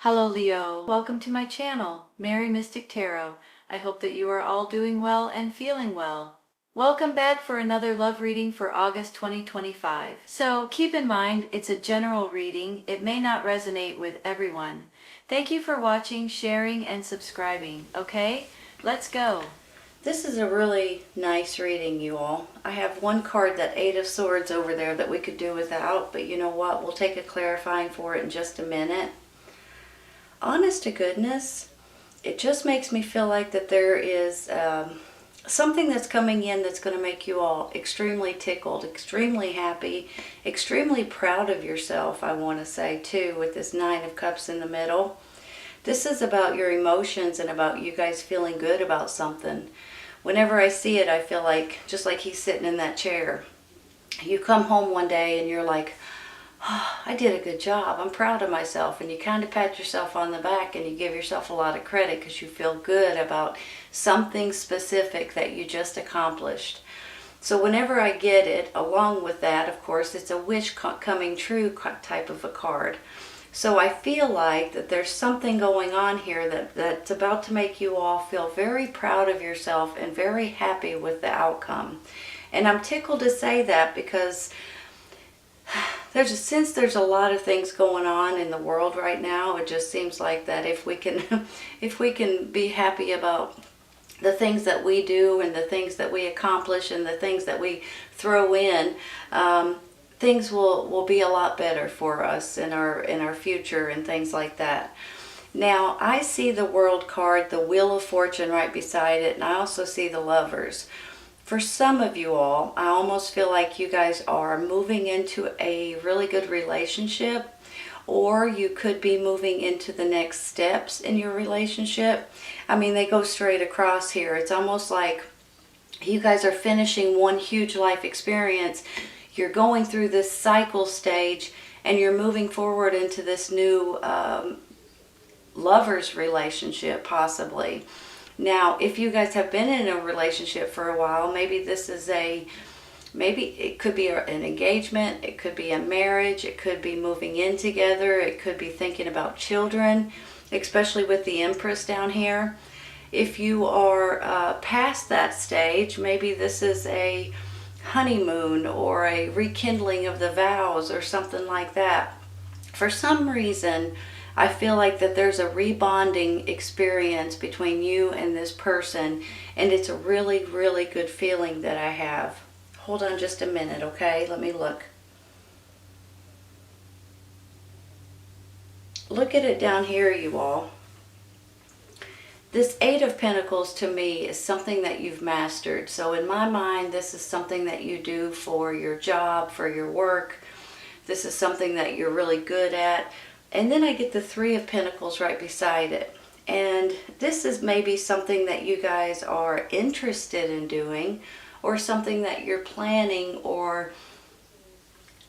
Hello Leo, welcome to my channel, Mary Mystic Tarot. I hope that you are all doing well and feeling well. Welcome back for another love reading for August 2025. So keep in mind, it's a general reading. It may not resonate with everyone. Thank you for watching, sharing, and subscribing. Okay, let's go. This is a really nice reading, you all. I have one card, that Eight of Swords over there, that we could do without, but you know what? We'll take a clarifying for it in just a minute. Honest to goodness, it just makes me feel like that there is something that's coming in that's going to make you all extremely tickled, extremely happy, extremely proud of yourself, I want to say, too, with this Nine of Cups in the middle. This is about your emotions and about you guys feeling good about something. Whenever I see it, I feel like, just like he's sitting in that chair. You come home one day and you're like, oh, I did a good job. I'm proud of myself. And you kind of pat yourself on the back and you give yourself a lot of credit because you feel good about something specific that you just accomplished. So whenever I get it, along with that, of course, it's a wish coming true type of a card. So I feel like that there's something going on here that's about to make you all feel very proud of yourself and very happy with the outcome. And I'm tickled to say that because since there's a lot of things going on in the world right now, it just seems like that if we can be happy about the things that we do and the things that we accomplish and the things that we throw in, things will be a lot better for us in our future and things like that. Now, I see the World card, the Wheel of Fortune right beside it, and I also see the Lovers. For some of you all, I almost feel like you guys are moving into a really good relationship, or you could be moving into the next steps in your relationship. I mean, they go straight across here. It's almost like you guys are finishing one huge life experience. You're going through this cycle stage, and you're moving forward into this new lovers relationship, possibly. Now, if you guys have been in a relationship for a while, maybe it could be an engagement, it could be a marriage, it could be moving in together, it could be thinking about children, especially with the Empress down here. If you are past that stage, maybe this is a honeymoon or a rekindling of the vows or something like that. For some reason, I feel like that there's a rebonding experience between you and this person, and it's a really, really good feeling that I have. Hold on just a minute, okay? Let me look. Look at it down here, you all. This Eight of Pentacles to me is something that you've mastered. So in my mind, this is something that you do for your job, for your work. This is something that you're really good at. And then I get the Three of Pentacles right beside it. And this is maybe something that you guys are interested in doing, or something that you're planning or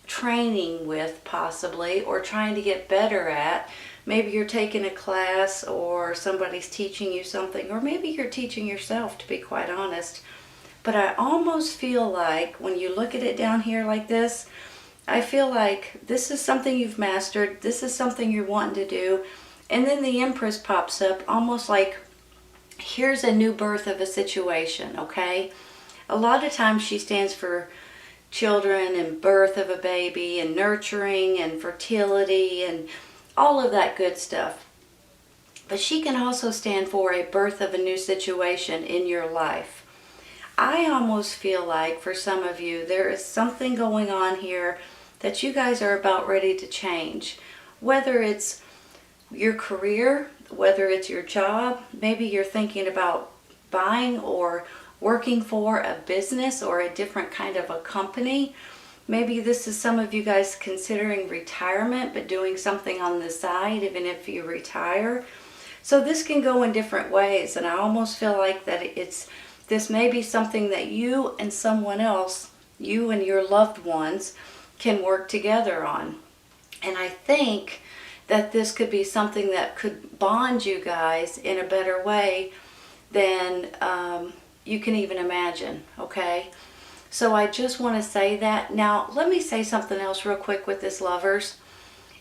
training with possibly, or trying to get better at. Maybe you're taking a class or somebody's teaching you something, or maybe you're teaching yourself, to be quite honest. But I almost feel like when you look at it down here like this, I feel like this is something you've mastered, this is something you're wanting to do, and then the Empress pops up, almost like here's a new birth of a situation, okay? A lot of times she stands for children and birth of a baby and nurturing and fertility and all of that good stuff. But she can also stand for a birth of a new situation in your life. I almost feel like for some of you there is something going on here that you guys are about ready to change. Whether it's your career, whether it's your job, maybe you're thinking about buying or working for a business or a different kind of a company. Maybe this is some of you guys considering retirement but doing something on the side even if you retire. So this can go in different ways, and I almost feel like that this may be something that you and someone else, you and your loved ones, can work together on. And I think that this could be something that could bond you guys in a better way than you can even imagine, okay? So I just want to say that. Now, let me say something else real quick with this Lovers.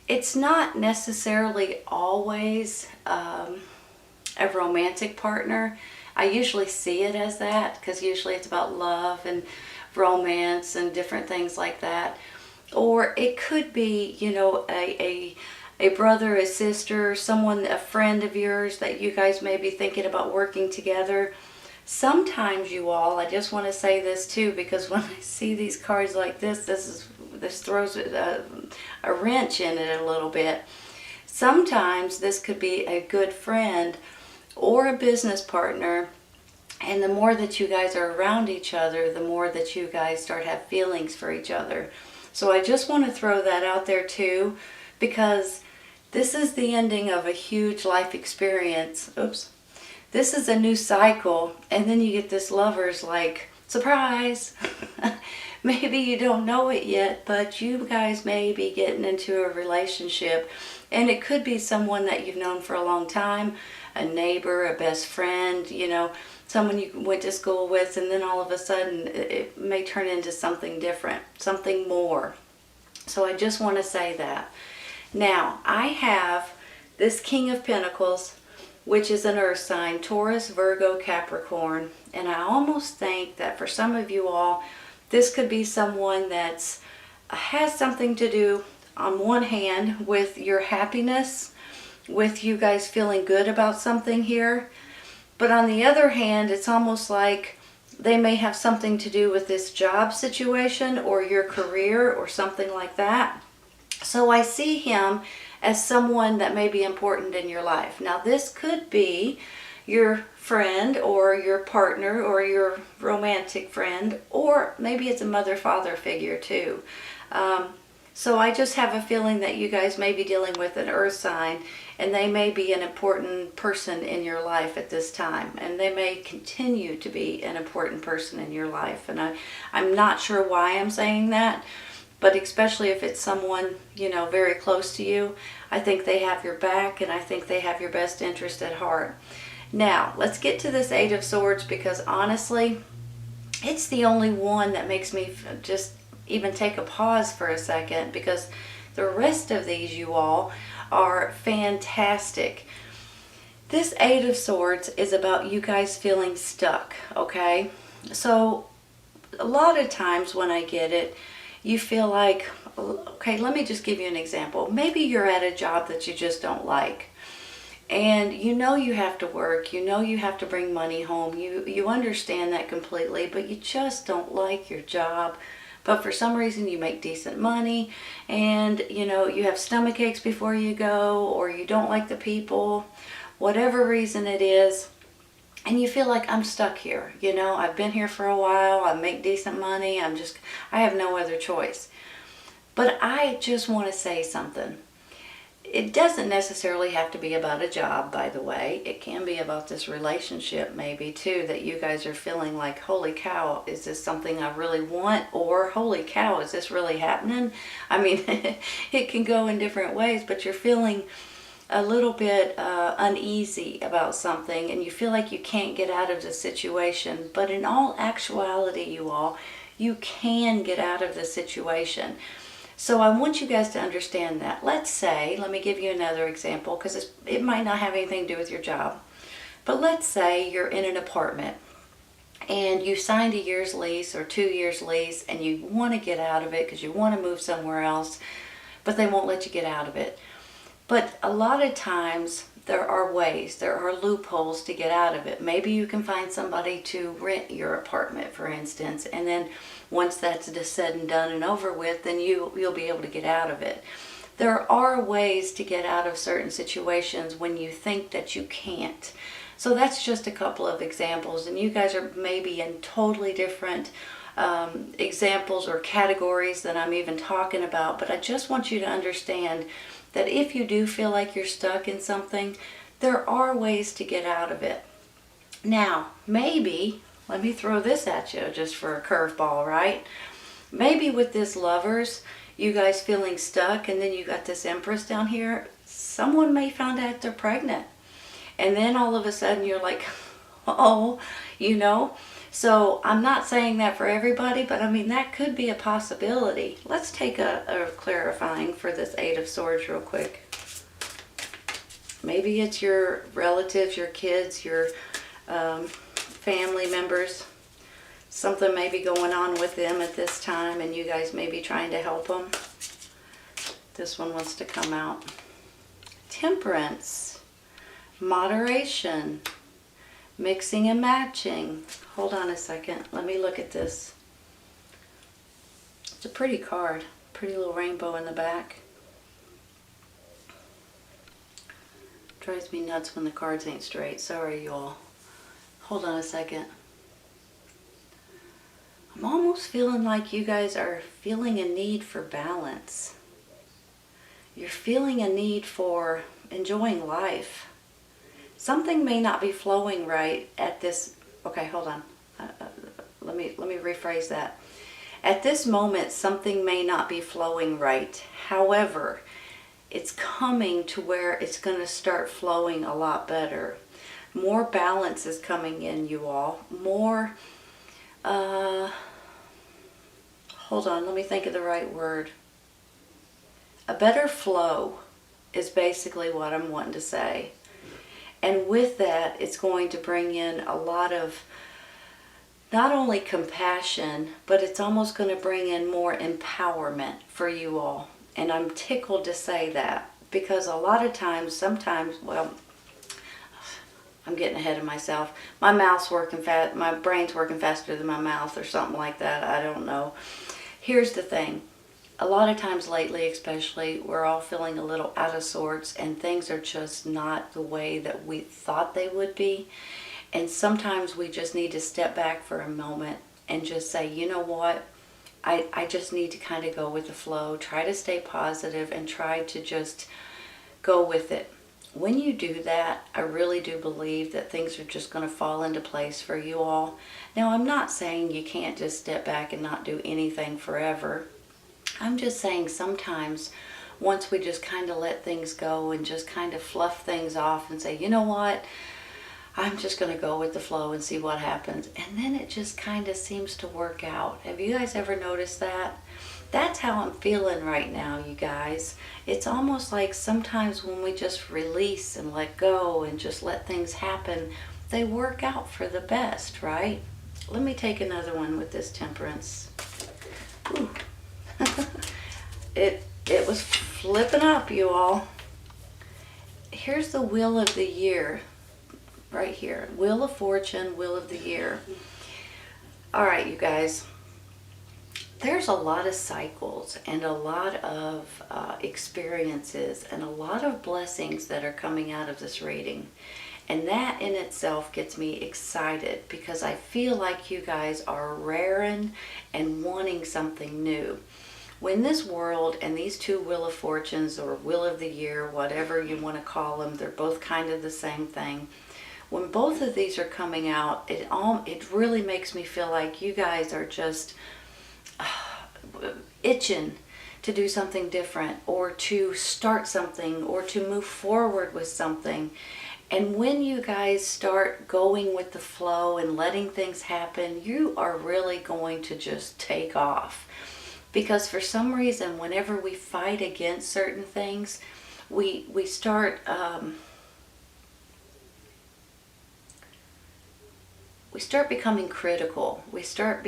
It's not necessarily always a romantic partner. I usually see it as that because usually it's about love and romance and different things like that. Or it could be, a brother, a sister, someone, a friend of yours that you guys may be thinking about working together. Sometimes you all, I just want to say this too, because when I see these cards like this throws a wrench in it a little bit. Sometimes this could be a good friend or a business partner, and the more that you guys are around each other, the more that you guys start to have feelings for each other. So I just want to throw that out there too, because this is the ending of a huge life experience. Oops. This is a new cycle, and then you get this Lovers, like, surprise. Maybe you don't know it yet, but you guys may be getting into a relationship, and it could be someone that you've known for a long time, a neighbor, a best friend, someone you went to school with, and then all of a sudden it may turn into something different, something more. So I just want to say that. Now, I have this King of Pentacles, which is an earth sign, Taurus, Virgo, Capricorn. And I almost think that for some of you all, this could be someone that has something to do, on one hand, with your happiness, with you guys feeling good about something here. But on the other hand, it's almost like they may have something to do with this job situation or your career or something like that. So I see him as someone that may be important in your life. Now this could be your friend or your partner or your romantic friend, or maybe it's a mother-father figure too. So I just have a feeling that you guys may be dealing with an earth sign, and they may be an important person in your life at this time, and they may continue to be an important person in your life. And I'm not sure why I'm saying that, but especially if it's someone, very close to you, I think they have your back, and I think they have your best interest at heart. Now, let's get to this Eight of Swords, because honestly, it's the only one that makes me just even take a pause for a second, because the rest of these, you all, are fantastic. This Eight of Swords is about you guys feeling stuck, okay? So a lot of times when I get it, you feel like, okay, let me just give you an example. Maybe you're at a job that you just don't like, and you have to work, you have to bring money home, you understand that completely, but you just don't like your job. But for some reason you make decent money, and you have stomach aches before you go, or you don't like the people, whatever reason it is, and you feel like, I'm stuck here. I've been here for a while, I make decent money, I have no other choice. But I just want to say something. It doesn't necessarily have to be about a job, by the way. It can be about this relationship maybe too, that you guys are feeling like, holy cow, is this something I really want? Or holy cow, is this really happening? I mean, it can go in different ways, but you're feeling a little bit uneasy about something, and you feel like you can't get out of the situation. But in all actuality, you all, you can get out of the situation. So I want you guys to understand that. Let's say, let me give you another example, because it might not have anything to do with your job. But let's say you're in an apartment and you signed a year's lease or 2 years lease, and you want to get out of it because you want to move somewhere else, but they won't let you get out of it. But a lot of times there are ways, there are loopholes to get out of it. Maybe you can find somebody to rent your apartment, for instance, and then once that's just said and done and over with, then you'll be able to get out of it. There are ways to get out of certain situations when you think that you can't. So that's just a couple of examples, and you guys are maybe in totally different examples or categories that I'm even talking about, but I just want you to understand that if you do feel like you're stuck in something, there are ways to get out of it. Now, maybe, let me throw this at you just for a curveball, right? Maybe with this Lovers, you guys feeling stuck, and then you got this Empress down here, someone may find out they're pregnant. And then all of a sudden you're like, oh, So I'm not saying that for everybody, but I mean, that could be a possibility. Let's take a clarifying for this Eight of Swords real quick. Maybe it's your relatives, your kids, your family members. Something may be going on with them at this time and you guys may be trying to help them. This one wants to come out. Temperance, moderation, mixing and matching. Hold on a second. Let me look at this. It's a pretty card. Pretty little rainbow in the back. Drives me nuts when the cards ain't straight. Sorry, y'all. Hold on a second. I'm almost feeling like you guys are feeling a need for balance. You're feeling a need for enjoying life. Something may not be flowing right at this. Okay, hold on. Let me rephrase that. At this moment, something may not be flowing right. However, it's coming to where it's going to start flowing a lot better. More balance is coming in, you all. More, hold on, let me think of the right word. A better flow is basically what I'm wanting to say. And with that, it's going to bring in a lot of not only compassion, but it's almost going to bring in more empowerment for you all. And I'm tickled to say that because a lot of times, sometimes, well, I'm getting ahead of myself. My mouth's working fast, my brain's working faster than my mouth or something like that. I don't know. Here's the thing. A lot of times lately, especially, we're all feeling a little out of sorts and things are just not the way that we thought they would be. And sometimes we just need to step back for a moment and just say, you know what? I just need to kind of go with the flow, try to stay positive and try to just go with it. When you do that, I really do believe that things are just going to fall into place for you all. Now, I'm not saying you can't just step back and not do anything forever. I'm just saying sometimes once we just kind of let things go and just kind of fluff things off and say, you know what? I'm just going to go with the flow and see what happens. And then it just kind of seems to work out. Have you guys ever noticed that? That's how I'm feeling right now, you guys. It's almost like sometimes when we just release and let go and just let things happen, they work out for the best, right? Let me take another one with this temperance. Ooh. It was flipping up, you all. Here's the Wheel of the Year. Right here. Wheel of Fortune, Wheel of the Year. All right, you guys. There's a lot of cycles and a lot of experiences and a lot of blessings that are coming out of this reading. And that in itself gets me excited because I feel like you guys are raring and wanting something new. When this world and these two Wheel of Fortunes or Wheel of the Year, whatever you want to call them, they're both kind of the same thing. When both of these are coming out, it really makes me feel like you guys are just itching to do something different or to start something or to move forward with something. And when you guys start going with the flow and letting things happen, you are really going to just take off. Because for some reason, whenever we fight against certain things, we start... we start becoming critical. We start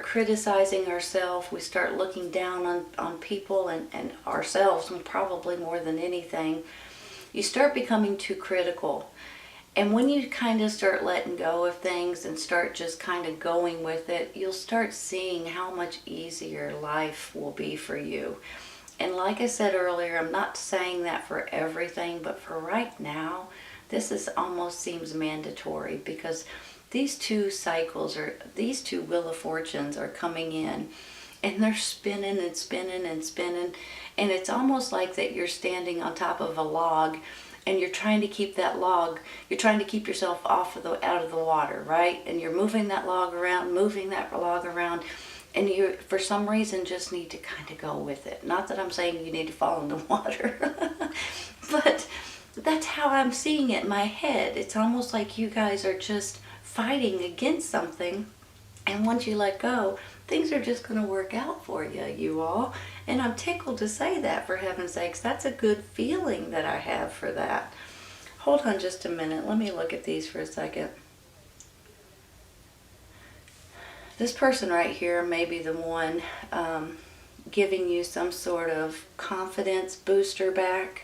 criticizing ourselves. We start looking down on people and ourselves, and probably more than anything. You start becoming too critical. And when you kind of start letting go of things and start just kind of going with it, you'll start seeing how much easier life will be for you. And like I said earlier, I'm not saying that for everything, but for right now, this almost seems mandatory because these two cycles these two Wheel of Fortunes are coming in and they're spinning and spinning and spinning. And it's almost like that you're standing on top of a log and you're trying to keep that log, you're trying to keep yourself out of the water, right? And you're moving that log around, and you, for some reason, just need to kind of go with it. Not that I'm saying you need to fall in the water, but that's how I'm seeing it in my head. It's almost like you guys are just fighting against something. And once you let go, things are just going to work out for you, you all. And I'm tickled to say that, for heaven's sakes. That's a good feeling that I have for that. Hold on just a minute. Let me look at these for a second. This person right here may be the one giving you some sort of confidence booster back.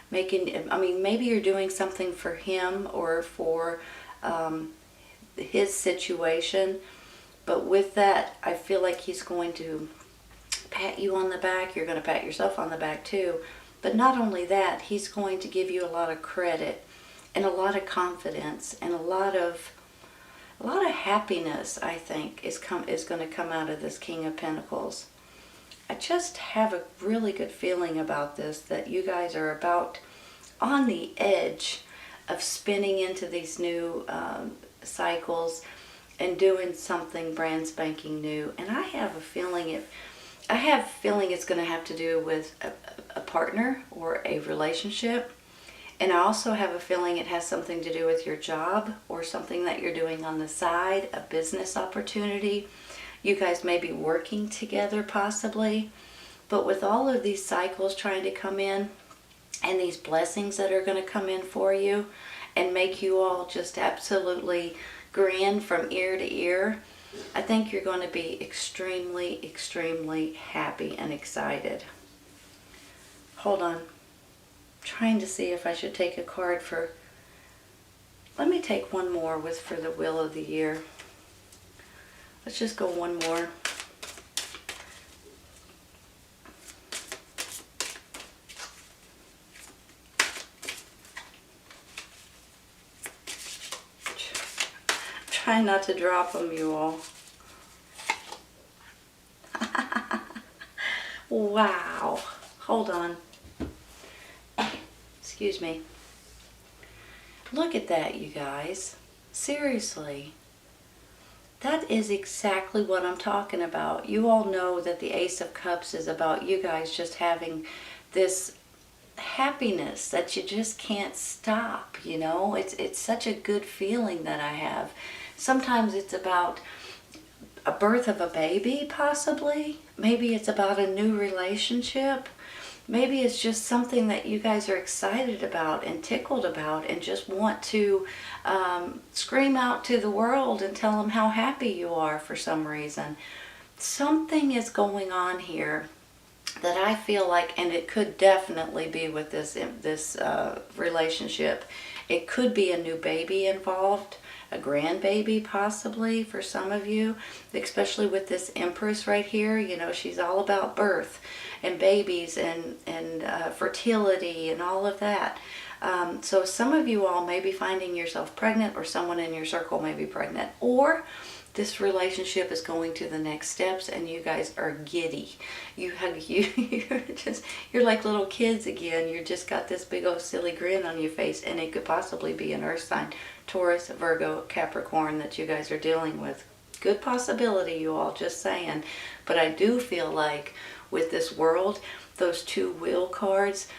Maybe you're doing something for him or for his situation. But with that, I feel like he's going to pat you on the back. You're going to pat yourself on the back too. But not only that, he's going to give you a lot of credit and a lot of confidence and a lot of happiness, I think, is going to come out of this King of Pentacles. I just have a really good feeling about this, that you guys are about on the edge of spinning into these new cycles and doing something brand spanking new. And I have a feeling it's going to have to do with a partner or a relationship. And I also have a feeling it has something to do with your job or something that you're doing on the side, a business opportunity. You guys may be working together possibly. But with all of these cycles trying to come in and these blessings that are going to come in for you and make you all just absolutely grin from ear to ear, I think you're going to be extremely, extremely happy and excited. Hold on. I'm trying to see if I should take a card for... Let me take one more for the Wheel of the Year. Let's just go one more. Try not to drop them, you all. Wow. Hold on. Excuse me. Look at that, you guys. Seriously. That is exactly what I'm talking about. You all know that the Ace of Cups is about you guys just having this happiness that you just can't stop, you know? It's such a good feeling that I have. Sometimes it's about a birth of a baby, possibly. Maybe it's about a new relationship. Maybe it's just something that you guys are excited about and tickled about and just want to scream out to the world and tell them how happy you are for some reason. Something is going on here that I feel like, and it could definitely be with this relationship. It could be a new baby involved, a grandbaby possibly for some of you, especially with this Empress right here. You know, she's all about birth and babies and fertility and all of that. So some of you all may be finding yourself pregnant, or someone in your circle may be pregnant, or this relationship is going to the next steps and you guys are giddy. You're like little kids again. You just got this big old silly grin on your face, and it could possibly be an earth sign, Taurus, Virgo, Capricorn, that you guys are dealing with. Good possibility, you all, just saying. But I do feel like with this World, those two Wheel cards,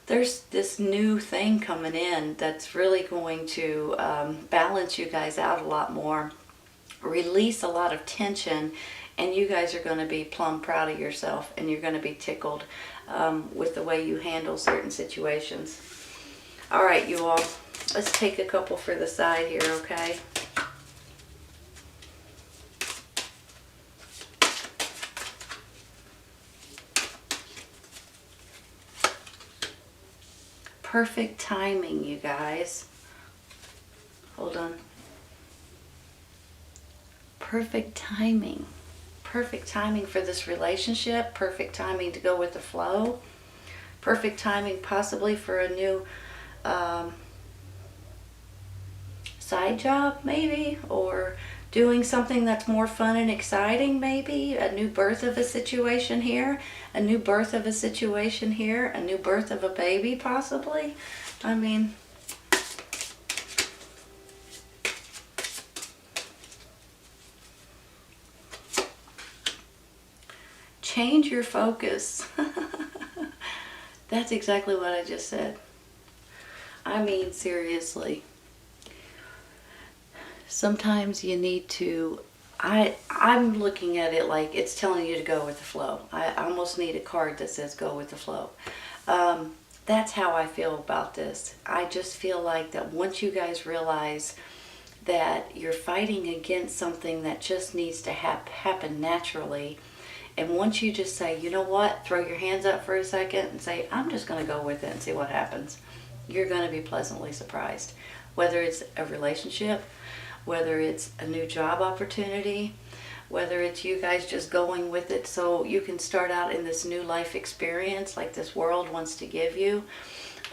there's this new thing coming in that's really going to balance you guys out a lot more, release a lot of tension, and you guys are going to be plumb proud of yourself, and you're going to be tickled with the way you handle certain situations. All right, you all, let's take a couple for the side here, okay? Perfect timing, you guys. Hold on. Perfect timing. Perfect timing for this relationship. Perfect timing to go with the flow. Perfect timing possibly for a new side job maybe, or doing something that's more fun and exciting maybe. A new birth of a situation here. A new birth of a situation here. A new birth of a baby possibly. I mean... change your focus. That's exactly what I just said. I mean, seriously. sometimes you need to, I'm looking at it like it's telling you to go with the flow. I almost need a card that says go with the flow. That's how I feel about this. I just feel like that once you guys realize that you're fighting against something that just needs to happen naturally, and once you just say, you know what, throw your hands up for a second and say, I'm just going to go with it and see what happens, you're going to be pleasantly surprised. Whether it's a relationship, whether it's a new job opportunity, whether it's you guys just going with it so you can start out in this new life experience like this world wants to give you,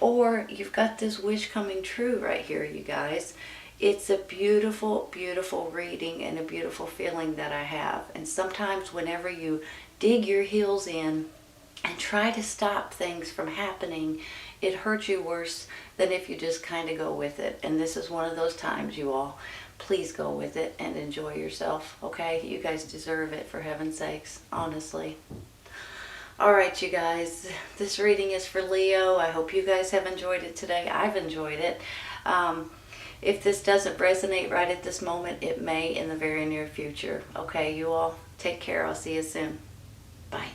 or you've got this wish coming true right here, you guys. It's a beautiful, beautiful reading and a beautiful feeling that I have. And sometimes whenever you dig your heels in and try to stop things from happening, it hurts you worse than if you just kind of go with it. And this is one of those times, you all. Please go with it and enjoy yourself, okay? You guys deserve it, for heaven's sakes, honestly. All right, you guys, this reading is for Leo. I hope you guys have enjoyed it today. I've enjoyed it. If this doesn't resonate right at this moment, it may in the very near future. Okay, you all, take care. I'll see you soon. Bye.